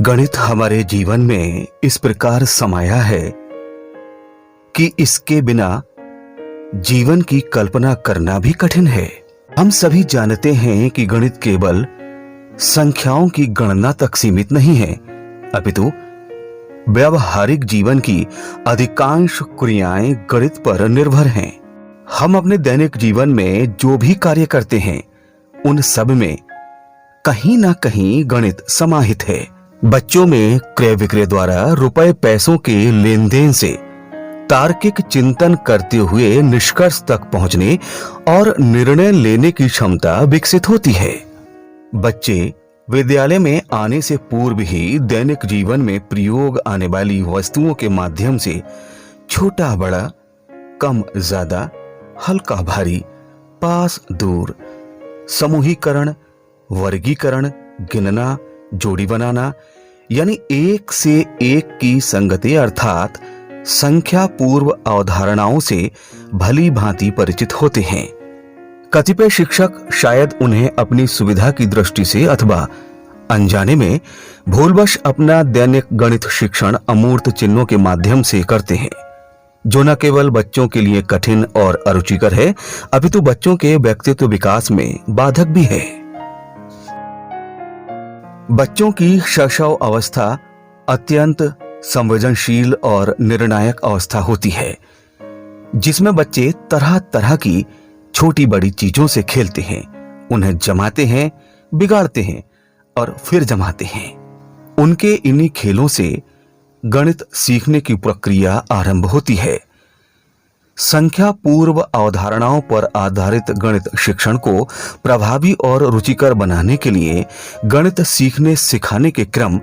गणित हमारे जीवन में इस प्रकार समाया है कि इसके बिना जीवन की कल्पना करना भी कठिन है। हम सभी जानते हैं कि गणित केवल संख्याओं की गणना तक सीमित नहीं है, अपितु व्यावहारिक जीवन की अधिकांश क्रियाएं गणित पर निर्भर हैं। हम अपने दैनिक जीवन में जो भी कार्य करते हैं उन सब में कहीं ना कहीं गणित समाहित है। बच्चों में क्रय विक्रय द्वारा रुपए पैसों के लेन देन से तार्किक चिंतन करते हुए निष्कर्ष तक पहुंचने और निर्णय लेने की क्षमता विकसित होती है। बच्चे विद्यालय में आने से पूर्व ही दैनिक जीवन में प्रयोग आने वाली वस्तुओं के माध्यम से छोटा बड़ा, कम ज्यादा, हल्का भारी, पास दूर, समूहीकरण, वर्गीकरण, गिनना, जोड़ी बनाना यानी एक से एक की संगति अर्थात संख्या पूर्व अवधारणाओं से भली भांति परिचित होते हैं। कतिपय शिक्षक शायद उन्हें अपनी सुविधा की दृष्टि से अथवा अनजाने में भूलवश अपना दैनिक गणित शिक्षण अमूर्त चिन्हों के माध्यम से करते हैं, जो न केवल बच्चों के लिए कठिन और अरुचिकर है अपितु बच्चों के व्यक्तित्व विकास में बाधक भी है। बच्चों की शैशव अवस्था अत्यंत संवेदनशील और निर्णायक अवस्था होती है, जिसमें बच्चे तरह तरह की छोटी बड़ी चीजों से खेलते हैं, उन्हें जमाते हैं, बिगाड़ते हैं और फिर जमाते हैं। उनके इन्हीं खेलों से गणित सीखने की प्रक्रिया आरंभ होती है। संख्या पूर्व अवधारणाओं पर आधारित गणित शिक्षण को प्रभावी और रुचिकर बनाने के लिए गणित सीखने सिखाने के क्रम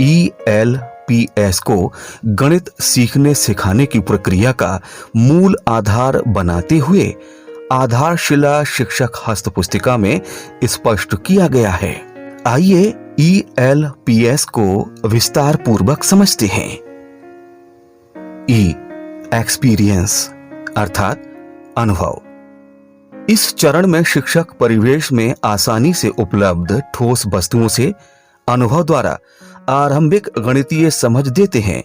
ELPS को गणित सीखने सिखाने की प्रक्रिया का मूल आधार बनाते हुए आधारशिला शिक्षक हस्त पुस्तिका में स्पष्ट किया गया है। आइए ELPS को विस्तार पूर्वक समझते हैं। E एक्सपीरियंस अर्थात अनुभव। इस चरण में शिक्षक परिवेश में आसानी से उपलब्ध ठोस वस्तुओं से अनुभव द्वारा आरंभिक गणितीय समझ देते हैं।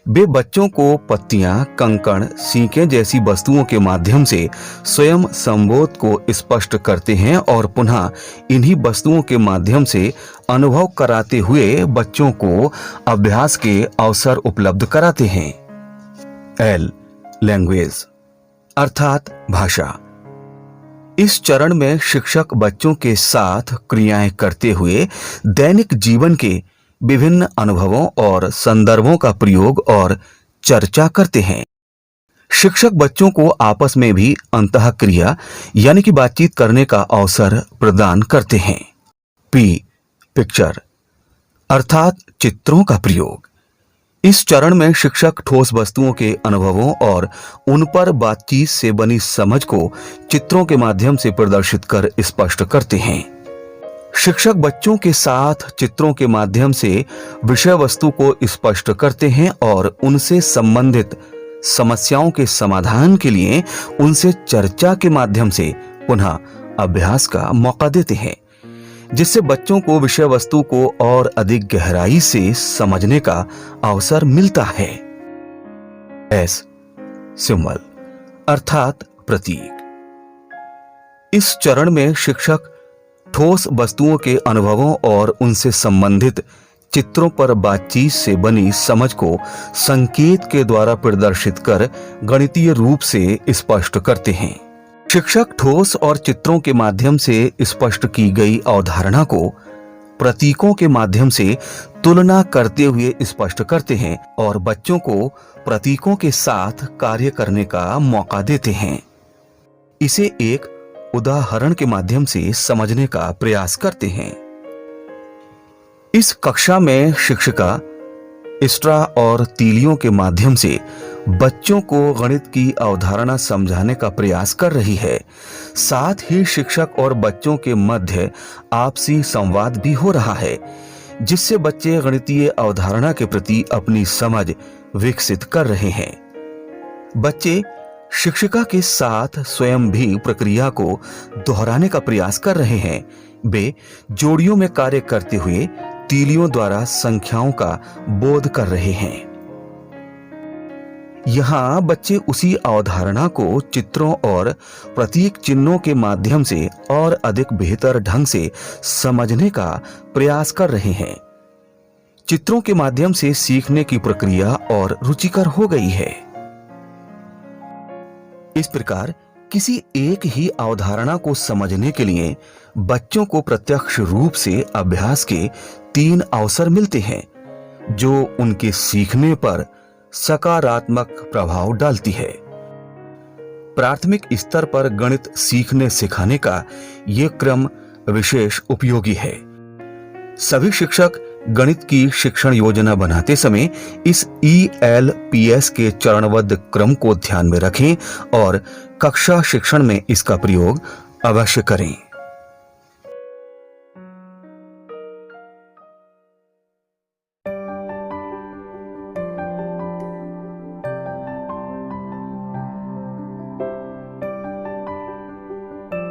वे बच्चों को पत्तियां, कंकड़, सीकें जैसी वस्तुओं के माध्यम से स्वयं संबोध को स्पष्ट करते हैं और पुनः इन्हीं वस्तुओं के माध्यम से अनुभव कराते हुए बच्चों को अभ्यास के अवसर उपलब्ध कराते हैं। L लैंग्वेज अर्थात भाषा। इस चरण में शिक्षक बच्चों के साथ क्रियाएं करते हुए दैनिक जीवन के विभिन्न अनुभवों और संदर्भों का प्रयोग और चर्चा करते हैं। शिक्षक बच्चों को आपस में भी अंतःक्रिया यानी कि बातचीत करने का अवसर प्रदान करते हैं। P पिक्चर अर्थात चित्रों का प्रयोग। इस चरण में शिक्षक ठोस वस्तुओं के अनुभवों और उन पर बातचीत से बनी समझ को चित्रों के माध्यम से प्रदर्शित कर स्पष्ट करते हैं। शिक्षक बच्चों के साथ चित्रों के माध्यम से विषय वस्तु को स्पष्ट करते हैं और उनसे संबंधित समस्याओं के समाधान के लिए उनसे चर्चा के माध्यम से पुनः अभ्यास का मौका देते हैं, जिससे बच्चों को विषय वस्तु को और अधिक गहराई से समझने का अवसर मिलता है। S सिंबल अर्थात प्रतीक। इस चरण में शिक्षक ठोस वस्तुओं के अनुभवों और उनसे संबंधित चित्रों पर बातचीत से बनी समझ को संकेत के द्वारा प्रदर्शित कर गणितीय रूप से स्पष्ट करते हैं। शिक्षक ठोस और चित्रों के माध्यम से स्पष्ट की गई अवधारणा को प्रतीकों के माध्यम से तुलना करते हुए स्पष्ट करते हैं और बच्चों को प्रतीकों के साथ कार्य करने का मौका देते हैं। इसे एक उदाहरण के माध्यम से समझने का प्रयास करते हैं। इस कक्षा में शिक्षिका स्ट्रा और तीलियों के माध्यम से बच्चों को गणित की अवधारणा समझाने का प्रयास कर रही है। साथ ही शिक्षक और बच्चों के मध्य आपसी संवाद भी हो रहा है, जिससे बच्चे गणितीय अवधारणा के प्रति अपनी समझ विकसित कर रहे हैं। बच्चे शिक्षिका के साथ स्वयं भी प्रक्रिया को दोहराने का प्रयास कर रहे हैं। वे जोड़ियों में कार्य करते हुए तीलियों द्वारा संख्याओं का बोध कर रहे हैं। यहाँ बच्चे उसी अवधारणा को चित्रों और प्रतीक चिन्हों के माध्यम से और अधिक बेहतर ढंग से समझने का प्रयास कर रहे हैं। चित्रों के माध्यम से सीखने की प्रक्रिया और रुचिकर हो गई है। इस प्रकार किसी एक ही अवधारणा को समझने के लिए बच्चों को प्रत्यक्ष रूप से अभ्यास के 3 अवसर मिलते हैं, जो उनके सीखने पर सकारात्मक प्रभाव डालती है। प्राथमिक स्तर पर गणित सीखने सिखाने का यह क्रम विशेष उपयोगी है। सभी शिक्षक गणित की शिक्षण योजना बनाते समय इस ELPS के चरणबद्ध क्रम को ध्यान में रखें और कक्षा शिक्षण में इसका प्रयोग अवश्य करें।